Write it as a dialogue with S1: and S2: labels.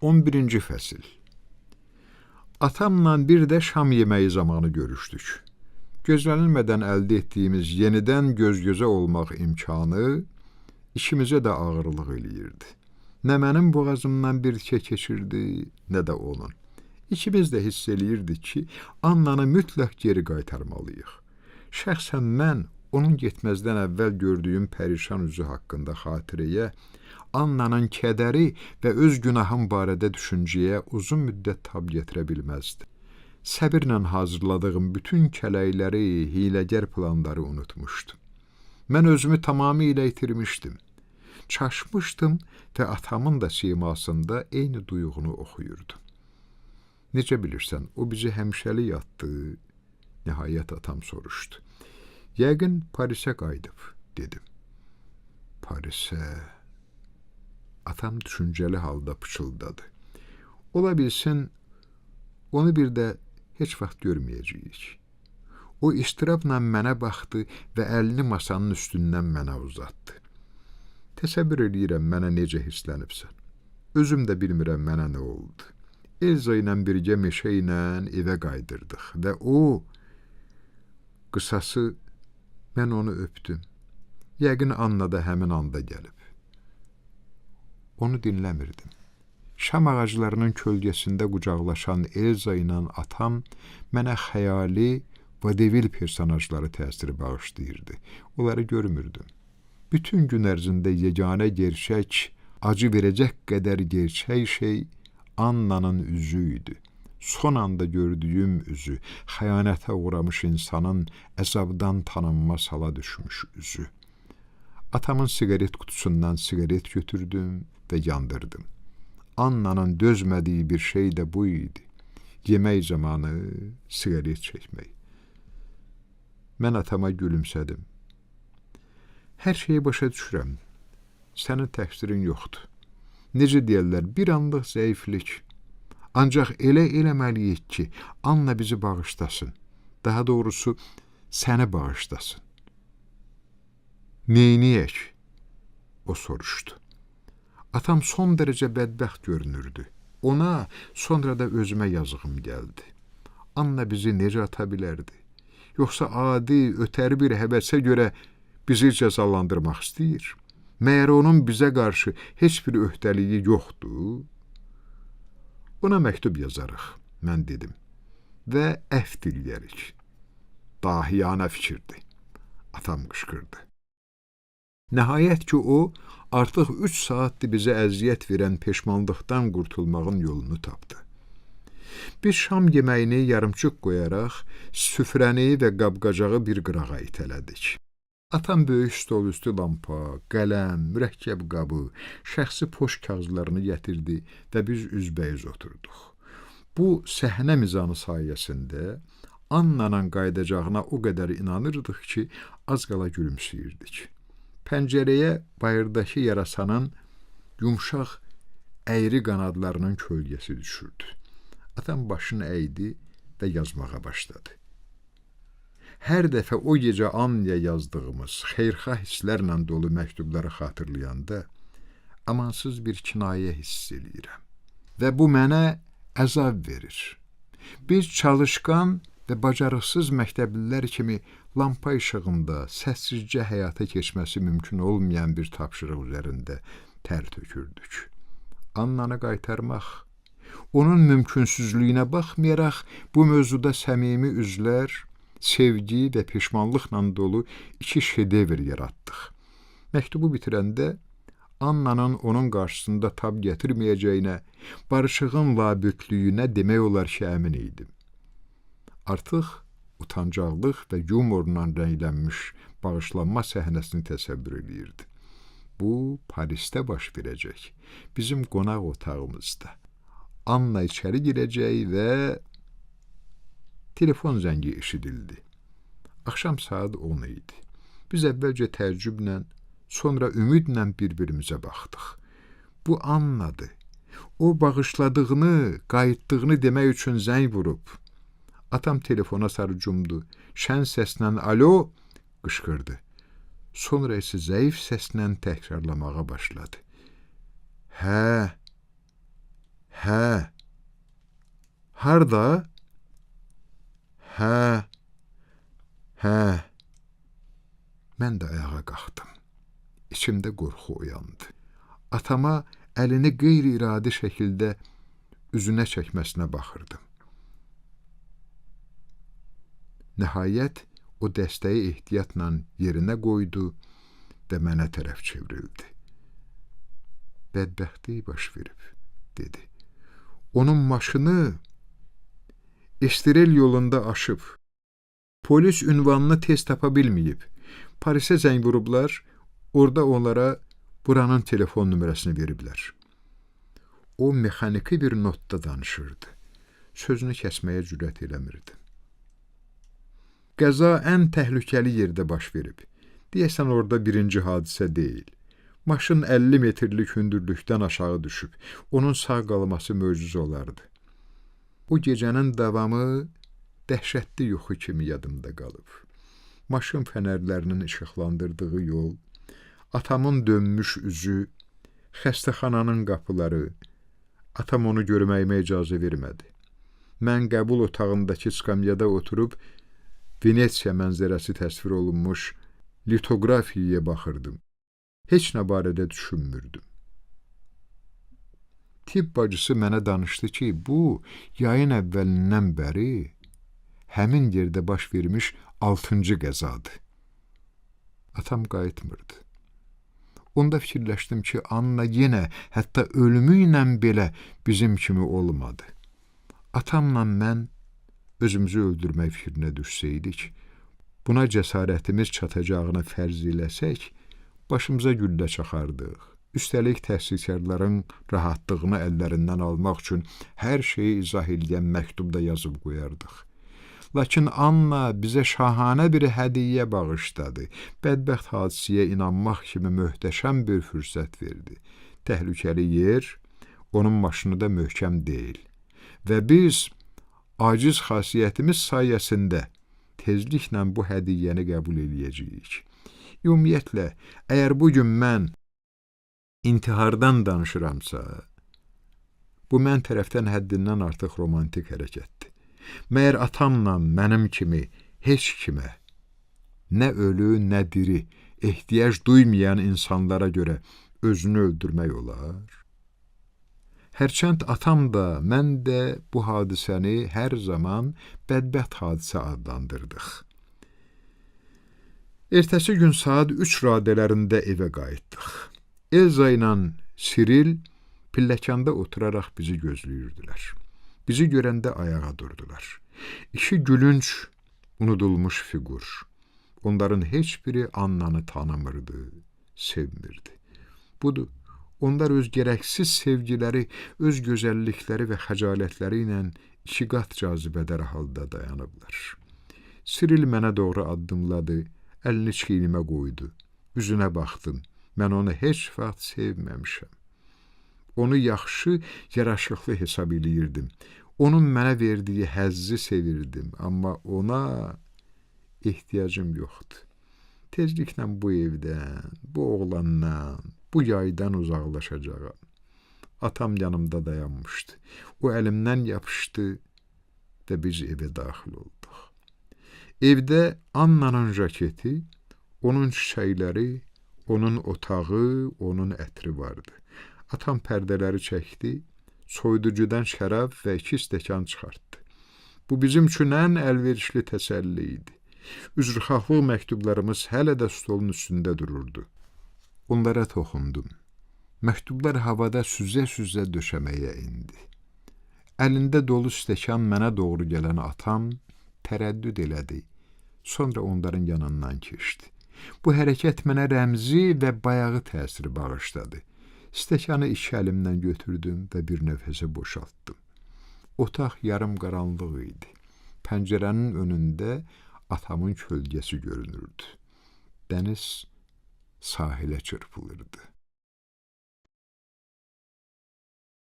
S1: 11-ci fəsil. Atamla bir də şam yeməyi zamanı görüşdük. Gözlənilmədən əldə etdiyimiz yenidən göz-gözə olmaq imkanı işimizə də ağırlıq eləyirdi. Nə mənim boğazımdan bir keçirdi, nə də onun. İkimiz də hiss eləyirdik ki, Annanı mütləq geri qaytarmalıyıq. Şəxsən mən onun getməzdən əvvəl gördüyüm pərişan üzü haqqında xatirəyə, Annanın kədəri və öz günahım barədə düşüncəyə uzun müddət tab gətirə bilməzdi. Səbirlə hazırladığım bütün kələkləri, hiləgər planları unutmuşdum. Mən özümü tamamilə itirmişdim. Çaşmışdım və atamın da simasında eyni duyğunu oxuyurdum. Necə bilirsən, o bizi həmişəlik yatdı? Nəhayət atam soruşdu. Yəqin Parisə qayıdıb, dedim. Parisə... Atam düşüncəli halda pıçıldadı. Ola bilsin, onu bir də heç vaxt görməyəcəyik. O istirabla mənə baxdı və əlini masanın üstündən mənə uzatdı. Təsəvvür edirəm mənə necə hisslənibsən. Özüm də bilmirəm mənə nə oldu. Elza ilə birgə meşə ilə evə qaydırdıq və o, qısası, mən onu öpdüm. Yəqin Anna da həmin anda gəlib. Onu dinləmirdim. Şam ağaclarının kölgəsində qucaqlaşan Elza ilə atam mənə xəyali vadevil personajları təsiri bağışlayırdı. Onları görmürdüm. Bütün gün ərzində yeganə gerçək, acı verəcək qədər gerçək şey Annanın üzü idi. Son anda gördüyüm üzü, xəyanətə uğramış insanın əzabdan tanınmaz hala düşmüş üzü. Atamın siqaret qutusundan siqaret götürdüm və yandırdım. Annanın dözmədiyi bir şey də bu idi. Yemək zamanı siqaret çəkmək. Mən atama gülümsədim. Hər şeyi başa düşürəm. Sənin təqsirin yoxdur. Necə deyərlər, bir anlıq zəiflik. Ancaq elə eləməliyik ki, Anna bizi bağışlasın. Daha doğrusu, səni bağışlasın. Neyniyək? O soruşdu. Atam son dərəcə bədbəxt görünürdü. Ona sonra da özümə yazığım gəldi. Anna bizi necə ata bilərdi? Yoxsa adi, ötəri bir həvəsə görə bizi cəzalandırmaq istəyir? Məyər onun bizə qarşı heç bir öhdəliyi yoxdur? Ona məktub yazarıq, mən dedim. Və əhv diləyərik. Dahiyanə fikirdir. Atam qışqırdı. Nəhayət ki, o, artıq 3 saatdir bizə əziyyət verən peşmanlıqdan qurtulmağın yolunu tapdı. Biz şam yeməyini yarımçıq qoyaraq, süfrəni və qabqacağı bir qırağa itələdik. Atam böyük stol üstü lampa, qələm, mürəkkəb qabı, şəxsi poş kağızlarını gətirdi və biz üzbəyiz oturduq. Bu səhnə mizanı sayəsində Annanın qayıdacağına o qədər inanırdıq ki, az qala gülümsəyirdik. Pəncərəyə bayırdakı yarasanın yumşaq, əyri qanadlarının kölgəsi düşürdü. Atam başını əydi və yazmağa başladı. Hər dəfə o gecə Annaya yazdığımız xeyrxah hisslərlə dolu məktubları xatırlayanda amansız bir kinayə hiss eləyirəm. Və bu mənə əzab verir. Biz çalışqan və bacarıqsız məktəblilər kimi lampa işığında səssizcə həyata keçməsi mümkün olmayan bir tapşırıq üzərində tər tökürdük. Annanı qaytarmaq, onun mümkünsüzlüyünə baxmayaraq bu mövzuda səmimi üzlər, sevgi və peşmanlıqla dolu 2 şedevr yaratdıq. Məktubu bitirəndə Annanın onun qarşısında tab gətirməyəcəyinə, barışığın labüdlüyünə demək olar ki, əmin idim. Artıq utancaqlıq və yumorla rənglənmiş bağışlanma səhnəsini təsəvvür edirdi. Bu, Parisdə baş verəcək, bizim qonaq otağımızda. Anna içəri girəcək və telefon zəngi eşidildi. Axşam saat 10 idi. Biz əvvəlcə təəccüblə, sonra ümidlə bir-birimizə baxdıq. Bu Annadır. O, bağışladığını, qayıtdığını demək üçün zəng vurub. Atam telefona sarı cumdu. Şən səslə alo qışqırdı. Sonra isə zəif səslə təkrarlamağa başladı. Harda? Hə, hə. Mən də ayağa qalxdım. İçimdə qorxu oyandı. Atama əlini qeyri-iradi şəkildə üzünə çəkməsinə baxırdım. Nəhayət, o dəstəyi ehtiyatla yerinə qoydu və mənə tərəf çevrildi. Bədbəxtlik baş verib, dedi. Onun maşını Estirel yolunda aşıb. Polis ünvanını tez tapa bilməyib. Parisə zəng vurublar, orada onlara buranın telefon nömrəsini veriblər. O, mexaniki bir notda danışırdı. Sözünü kəsməyə cürət eləmirdi. Qəza ən təhlükəli yerdə baş verib. Deyəsən, orada birinci hadisə deyil. Maşın 50 metrlik hündürlükdən aşağı düşüb. Onun sağ qalması möcüzə olardı. O gecənin davamı dəhşətli yuxu kimi yadımda qalıb. Maşın fənərlərinin işıqlandırdığı yol, atamın dönmüş üzü, xəstəxananın qapıları, atam onu görməyimə icazə vermədi. Mən qəbul otağındakı skamyada oturub, Venesiya mənzərəsi təsvir olunmuş litografiyaya baxırdım. Heç nə barədə düşünmürdüm. Tibb bacısı mənə danışdı ki, bu, yayın əvvəlindən bəri həmin yerdə baş vermiş 6-cı qəzadır. Atam qayıtmırdı. Onda fikirləşdim ki, Anna yenə, hətta ölümü ilə belə bizim kimi olmadı. Atamla mən özümüzü öldürmək fikrinə düşsəydik, buna cəsarətimiz çatacağını fərz eləsək, başımıza güllə çaxardıq. Üstəlik təhsilkarların rahatlığını əllərindən almaq üçün hər şeyi izah edən məktubda yazıb qoyardıq. Lakin Anna bizə şahanə bir hədiyyə bağışladı. Bədbəxt hadisəyə inanmaq kimi möhtəşəm bir fürsət verdi. Təhlükəli yer, onun maşını da möhkəm deyil. Və biz, aciz xasiyyətimiz sayəsində tezliklə bu hədiyyəni qəbul eləyəcəyik. Ümumiyyətlə, əgər bugün mən intihardan danışıramsa, bu mən tərəfdən həddindən artıq romantik hərəkətdir. Məyər atamla mənim kimi heç kimə, nə ölü, nə diri, ehtiyac duymayan insanlara görə özünü öldürmək olar? Hərçənd atam da, mən də bu hadisəni hər zaman bədbəxt hadisə adlandırdıq. Ertəsi gün saat 3 radələrində evə qayıtdıq. Elza ilə Siril pilləkanda oturaraq bizi gözləyirdilər. Bizi görəndə ayağa durdular. İki gülünc, unudulmuş figur. Onların heç biri Annanı tanımırdı, sevmirdi. Budur, onlar öz gərəksiz sevgiləri, öz gözəllikləri və xəcalətləri ilə 2 qat cazibədar halda dayanıblar. Siril mənə doğru addımladı, əlini çiynimə qoydu. Üzünə baxdım, mən onu heç vaxt sevməmişəm. Onu yaxşı, yaraşıqlı hesab eləyirdim. Onun mənə verdiyi həzzi sevirdim, amma ona ehtiyacım yoxdur. Tezliklə bu evdən, bu oğlandan, bu yaydan uzaqlaşacağam. Atam yanımda dayanmışdı. O əlimdən yapışdı və biz evə daxil olduq. Evdə Annanın jaketi, onun çiçəkləri, onun otağı, onun ətri vardı. Atam pərdələri çəkdi, soyuducudan şərab və 2 stəkan çıxartdı. Bu bizim üçün ən əlverişli təsəlli idi. Üzrxahlıq məktublarımız hələ də stolun üstündə dururdu. Onlara toxundum. Məktublar havada süzə-süzə döşəməyə indi. Əlində dolu stəkan mənə doğru gələn atam tərəddüd elədi. Sonra onların yanından keçdi. Bu hərəkət mənə rəmzi və bayağı təsiri bağışladı. Stəkanı 2 əlimdən götürdüm və bir nəfəsə boşaltdım. Otaq yarım qaranlıq idi. Pəncərənin önündə atamın kölgəsi görünürdü. Dəniz sahilə çırpılırdı.